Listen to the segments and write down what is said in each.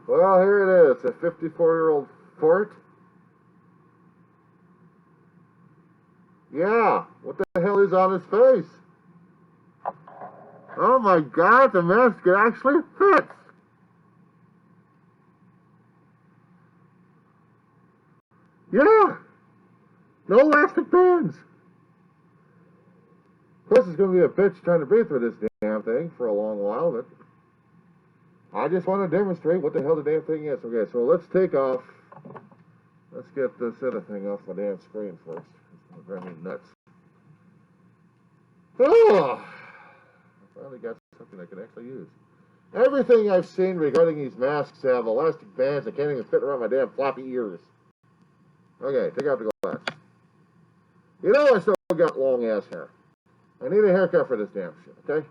Well, here it is, a 54-year-old fort. Yeah, what the hell is on his face? Oh my God, the mask actually fits. Yeah, no elastic bands. Of course, it's going to be a bitch trying to breathe through this damn thing for a long while, but I just want to demonstrate what the hell the damn thing is. Okay, so let's take off. Let's get this other thing off my damn screen first. It's going to drive me nuts. Oh, I finally got something I can actually use. Everything I've seen regarding these masks have elastic bands that can't even fit around my damn floppy ears. Okay, take out the glass. You know I still got long ass hair. I need a haircut for this damn shit, okay?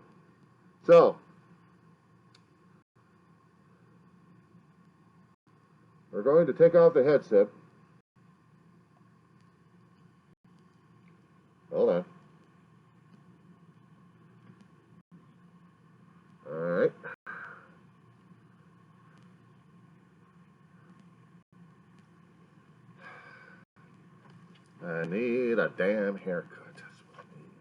So, we're going to take off the headset. Hold on. Alright. I need a damn haircut. That's what I need.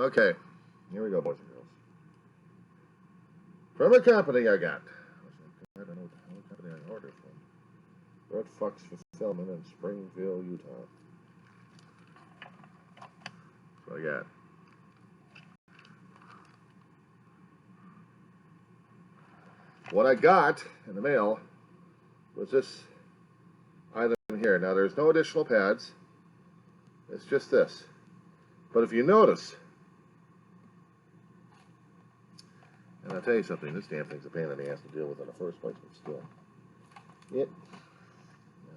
Okay. Here we go, boys and girls. From a company I got. I don't know what the hell company I ordered from. Red Fox Fulfillment in Springfield, Utah. That's what I got. What I got in the mail was this item here. Now, there's no additional pads. It's just this. But if you notice, and I'll tell you something, this damn thing's a pain in the ass to deal with in the first place, but still. I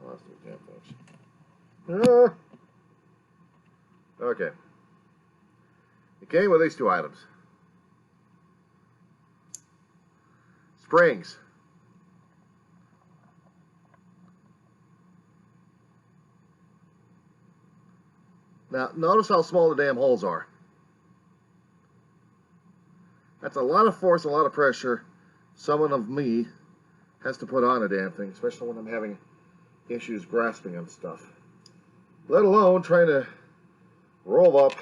lost those damn things. Okay. It came with these two items. Springs. Now, notice how small the damn holes are. That's a lot of force, a lot of pressure someone of me has to put on a damn thing, especially when I'm having issues grasping on stuff. Let alone trying to roll up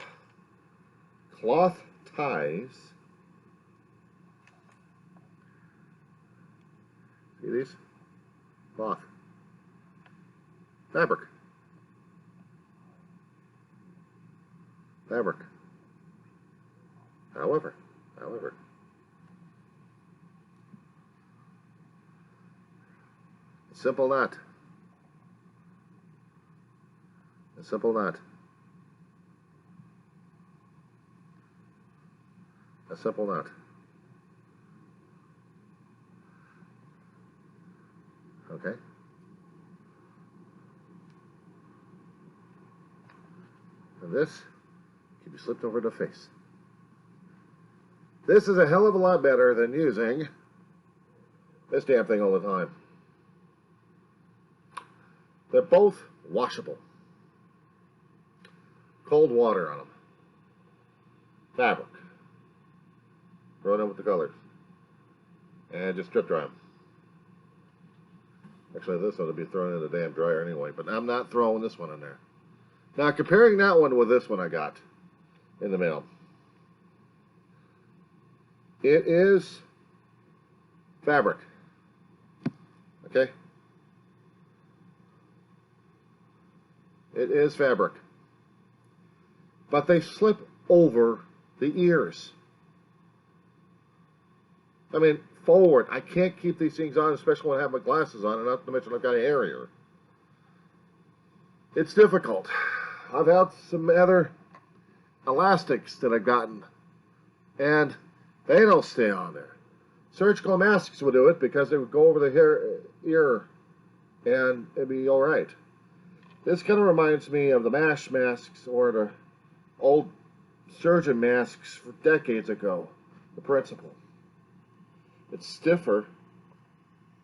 cloth ties. See these? Cloth. Fabric. Fabric. However, a simple knot. A simple knot. A simple knot. Okay. And this can be slipped over the face. This is a hell of a lot better than using this damn thing all the time. They're both washable. Cold water on them. Fabric. Throw it in with the colors. And just strip dry them. Actually, this ought to be thrown in the damn dryer anyway, but I'm not throwing this one in there. Now, comparing that one with this one I got in the mail. It is fabric. Okay? It is fabric. But they slip over the ears. I mean, forward. I can't keep these things on, especially when I have my glasses on, and not to mention I've got a hair here. It's difficult. I've had some other elastics that I've gotten, and they don't stay on there. Surgical masks would do it because they would go over the ear, and it'd be all right. This kind of reminds me of the MASH masks or the old surgeon masks for decades ago, the principle. It's stiffer,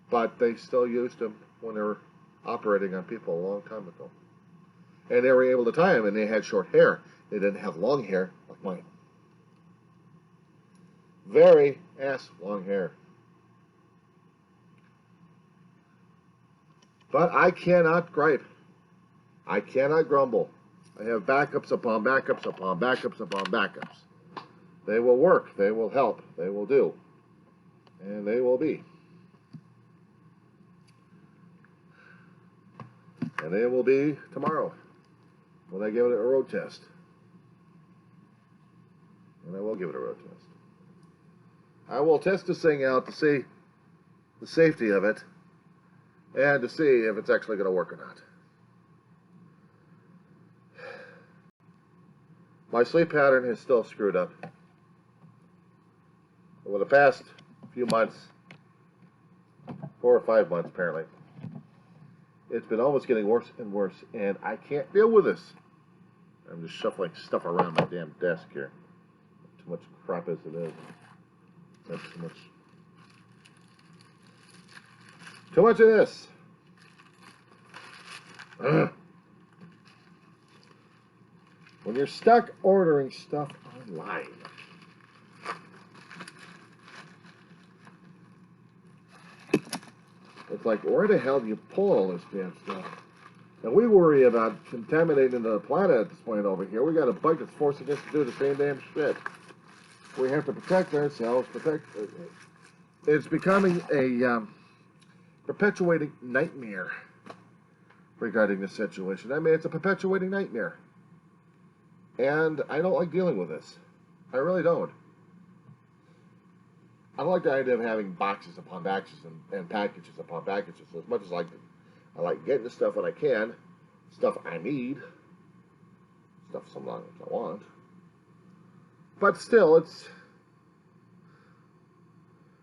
but they still used them when they were operating on people a long time ago. And they were able to tie them, and they had short hair. They didn't have long hair like mine. Very ass, long hair. But I cannot gripe. I cannot grumble. I have backups upon backups upon backups upon backups. They will work. They will help. They will do. And they will be. And they will be tomorrow when I give it a road test. And I will give it a road test. I will test this thing out to see the safety of it and to see if it's actually going to work or not. My sleep pattern is still screwed up. Over the past few months, 4 or 5 months apparently, it's been almost getting worse and worse, and I can't deal with this. I'm just shuffling stuff around my damn desk here. Too much crap as it is. That's too much. Too much of this. When you're stuck ordering stuff online, it's like, where the hell do you pull all this damn stuff? And we worry about contaminating the planet at this point over here. We got a bug that's forcing us to do the same damn shit. We have to protect ourselves. It's becoming a perpetuating nightmare regarding this situation. I mean, it's a perpetuating nightmare. And I don't like dealing with this. I really don't. I don't like the idea of having boxes upon boxes and packages upon packages. As much as I like getting the stuff when I can, stuff I need, stuff sometimes I want. But still, it's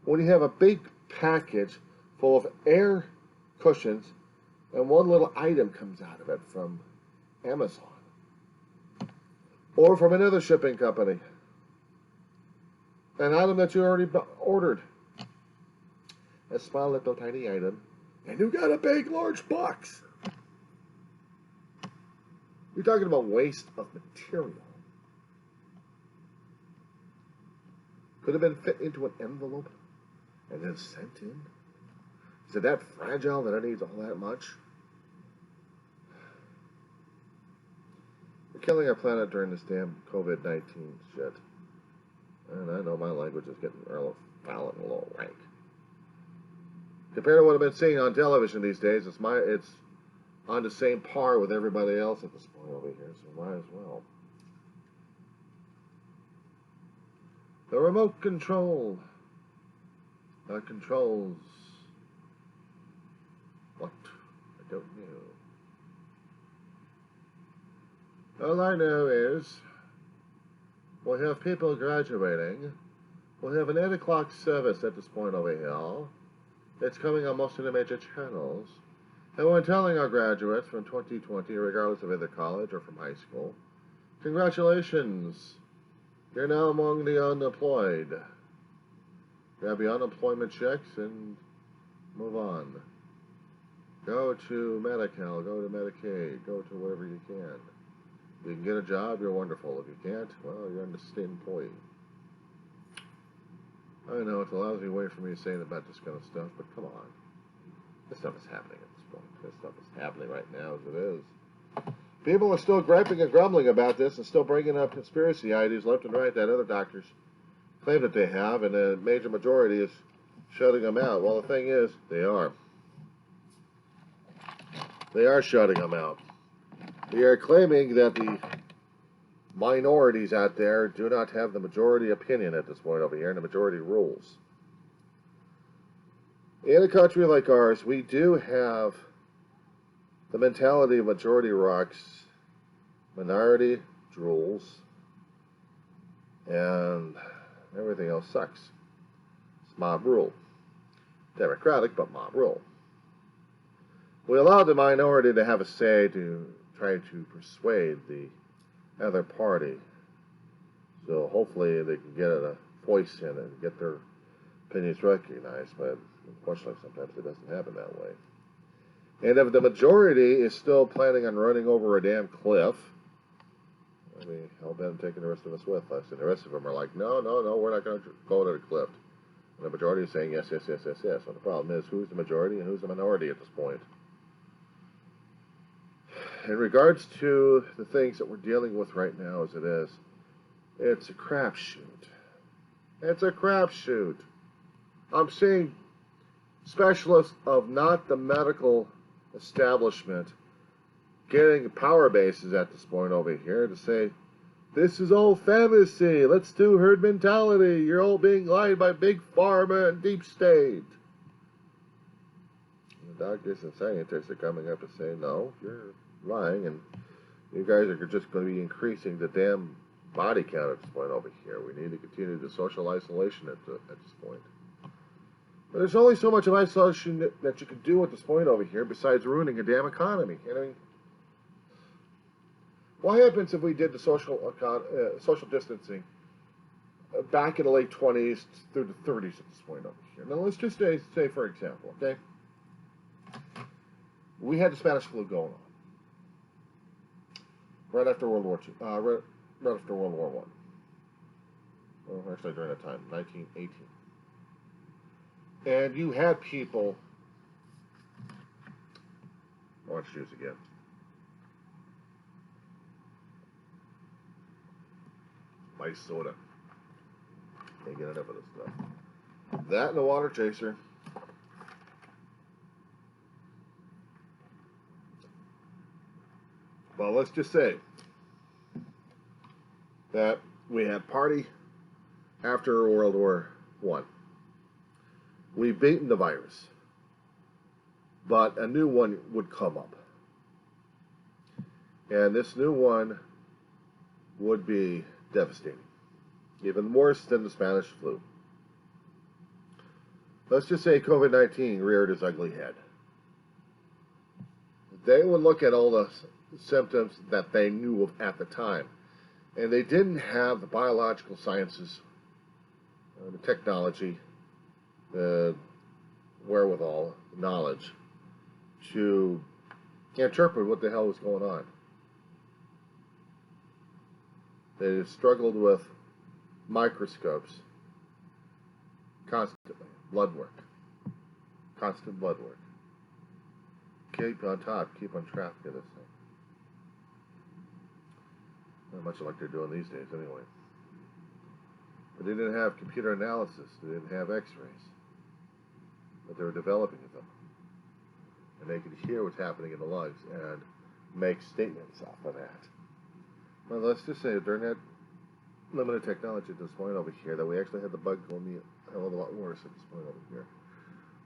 when you have a big package full of air cushions and one little item comes out of it from Amazon or from another shipping company, an item that you already ordered, a small little tiny item, and you got a big large box. You're talking about waste of material. Could have been fit into an envelope and then sent in. Is it that fragile that it needs all that much? We're killing our planet during this damn COVID-19 shit. And I know my language is getting real foul and a little rank. Compared to what I've been seeing on television these days, it's on the same par with everybody else at this point over here, so might as well. The remote control controls what? I don't know. All I know is we'll have people graduating. We'll have an 8 o'clock service at this point over here. It's coming on most of the major channels. And we're telling our graduates from 2020, regardless of either college or from high school, congratulations, you're now among the unemployed. Grab your unemployment checks and move on. Go to Medi-Cal, go to Medicaid, go to wherever you can. If you can get a job, you're wonderful. If you can't, well, you're a state employee. I know it's a lousy way for me to say about this kind of stuff, but come on. This stuff is happening at this point. This stuff is happening right now as it is. People are still griping and grumbling about this and still bringing up conspiracy ideas left and right that other doctors claim that they have, and the major majority is shutting them out. Well, the thing is, they are. They are shutting them out. They are claiming that the minorities out there do not have the majority opinion at this point over here, and the majority rules. In a country like ours, we do have the mentality of majority rocks, minority rules, and everything else sucks. It's mob rule. Democratic, but mob rule. We allow the minority to have a say to try to persuade the other party. So hopefully they can get a voice in and get their opinions recognized, but unfortunately sometimes it doesn't happen that way. And if the majority is still planning on running over a damn cliff, I mean, hell bent taking the rest of us with us. And the rest of them are like, no, we're not going to go to the cliff. And the majority is saying yes, yes, yes, yes, yes. So the problem is, who's the majority and who's the minority at this point? In regards to the things that we're dealing with right now as it is, it's a crapshoot. It's a crapshoot. I'm seeing specialists of not the medical establishment getting power bases at this point over here to say, this is all fantasy. Let's do herd mentality. You're all being lied by big pharma and deep state. And the doctors and scientists are coming up and saying, no, you're lying, and you guys are just going to be increasing the damn body count at this point over here. We need to continue the social isolation at this point. But there's only so much of isolation that you can do at this point over here besides ruining a damn economy. You know what I mean? What happens if we did the social distancing back in the late 20s through the 30s at this point over here? Now, let's just say for example, okay, we had the Spanish flu going on right after World War II, right after World War I. Well, actually, during that time, 1918. And you had people, orange juice again. Ice soda. Can't get enough of this stuff. That and a water chaser. Well, let's just say that we had party after World War I. We've beaten the virus, but a new one would come up. And this new one would be devastating, even worse than the Spanish flu. Let's just say COVID-19 reared its ugly head. They would look at all the symptoms that they knew of at the time, and they didn't have the biological sciences, the technology, the wherewithal, knowledge to interpret what the hell was going on. They struggled with microscopes constantly, blood work, constant blood work. Keep on top, keep on track of this thing. Not much like they're doing these days anyway. But they didn't have computer analysis, they didn't have x-rays, but they were developing them. And they could hear what's happening in the lungs and make statements off of that. Well, let's just say during that limited technology at this point over here, that we actually had the bug going a hell of a lot worse at this point over here.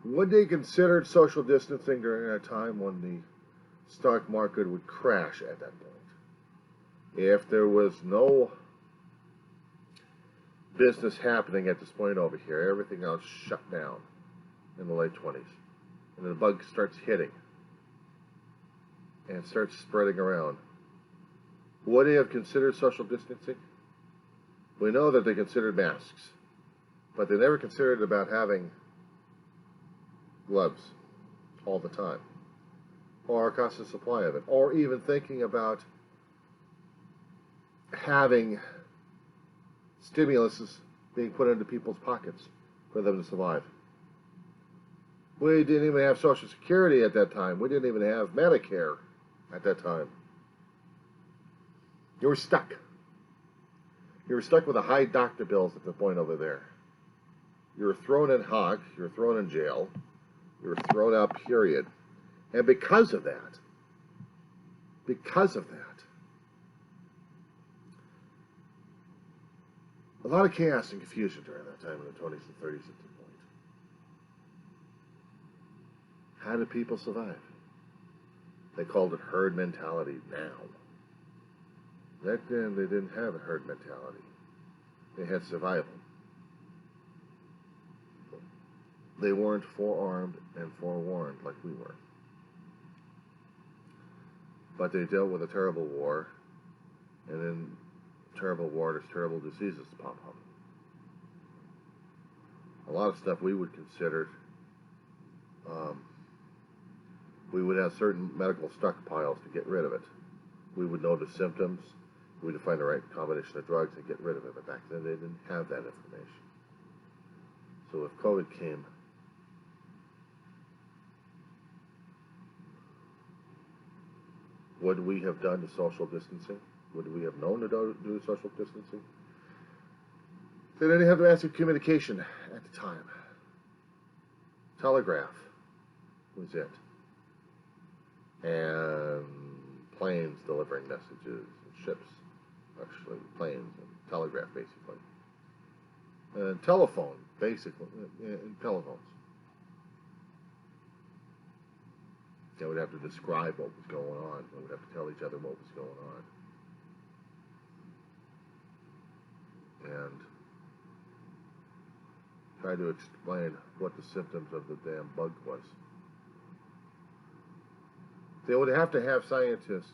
Would they consider social distancing during that time when the stock market would crash at that point? If there was no business happening at this point over here, everything else shut down in the late 20s, and the bug starts hitting and starts spreading around, would they have considered social distancing? We know that they considered masks, but they never considered about having gloves all the time, or a constant supply of it, or even thinking about having stimuluses being put into people's pockets for them to survive. We didn't even have Social Security at that time. We didn't even have Medicare at that time. You were stuck. You were stuck with the high doctor bills at the point over there. You were thrown in hock. You were thrown in jail. You were thrown out, period. And because of that, a lot of chaos and confusion during that time in the 20s and 30s at that point. How did people survive? They called it herd mentality now. Back then, they didn't have a herd mentality. They had survival. They weren't forearmed and forewarned like we were. But they dealt with a terrible war, and in terrible war, there's terrible diseases to pop up. A lot of stuff we would consider, we would have certain medical stockpiles to get rid of it. We would know the symptoms. We would find the right combination of drugs and get rid of it. But back then, they didn't have that information. So if COVID came, would we have done the social distancing? Would we have known to do social distancing? They didn't have massive communication at the time. Telegraph was it. And planes delivering messages, and ships, actually, planes and telegraph, basically. And telephone, basically, and telephones. They would have to describe what was going on. They would have to tell each other what was going on. And try to explain what the symptoms of the damn bug was. They would have to have scientists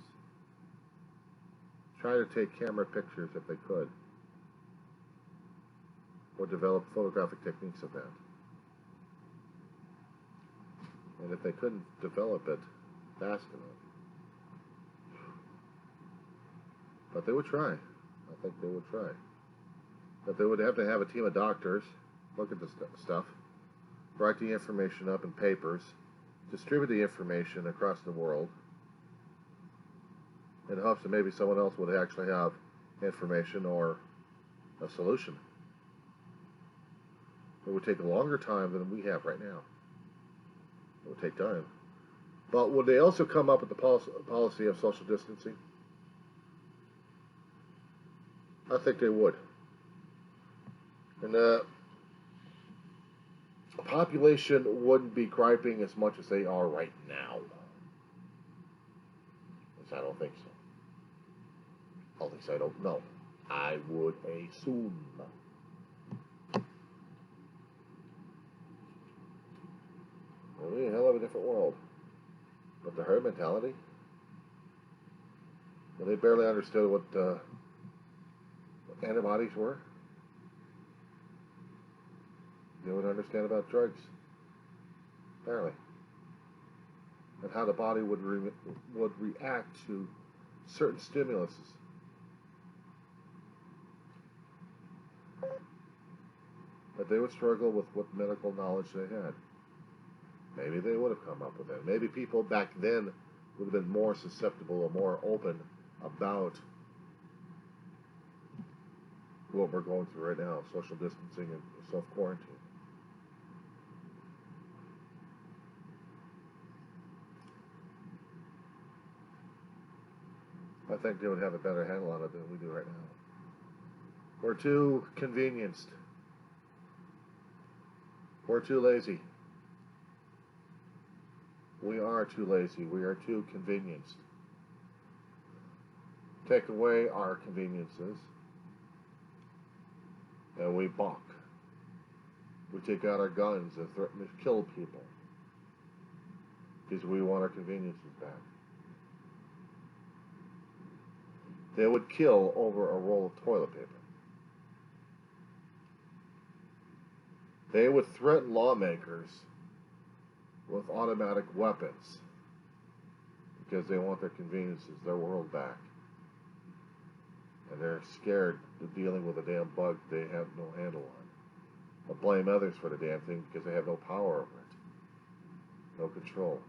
try to take camera pictures if they could, or develop photographic techniques of that. And if they couldn't develop it fast enough, but they would try. I think they would try. But they would have to have a team of doctors look at the stuff, write the information up in papers, distribute the information across the world, in hopes that maybe someone else would actually have information or a solution. It would take a longer time than we have right now. It would take time. But would they also come up with the policy of social distancing? I think they would. And the population wouldn't be griping as much as they are right now. Because I don't think so. At least I don't know. I would assume. We're in a hell of a different world. But the herd mentality? Well, they barely understood what antibodies were. They would understand about drugs. Barely. And how the body would react to certain stimuluses. But they would struggle with what medical knowledge they had. Maybe they would have come up with that. Maybe people back then would have been more susceptible or more open about what we're going through right now, social distancing and self-quarantine. I think they would have a better handle on it than we do right now. We're too convenienced. We're too lazy. We are too lazy. We are too convenienced. Take away our conveniences, and we balk. We take out our guns and threaten to kill people because we want our conveniences back. They would kill over a roll of toilet paper. They would threaten lawmakers with automatic weapons because they want their conveniences, their world back. And they're scared of dealing with a damn bug they have no handle on. Or blame others for the damn thing because they have no power over it. No control.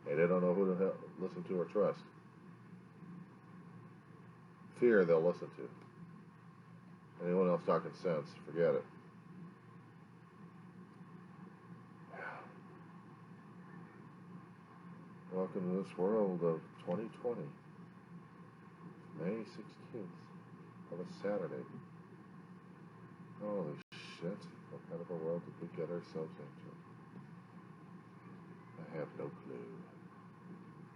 And they don't know who to listen to or trust. Fear they'll listen to. Anyone else talking sense, forget it. Welcome to this world of 2020. May 16th of a Saturday. Holy shit. What kind of a world did we get ourselves into? I have no clue.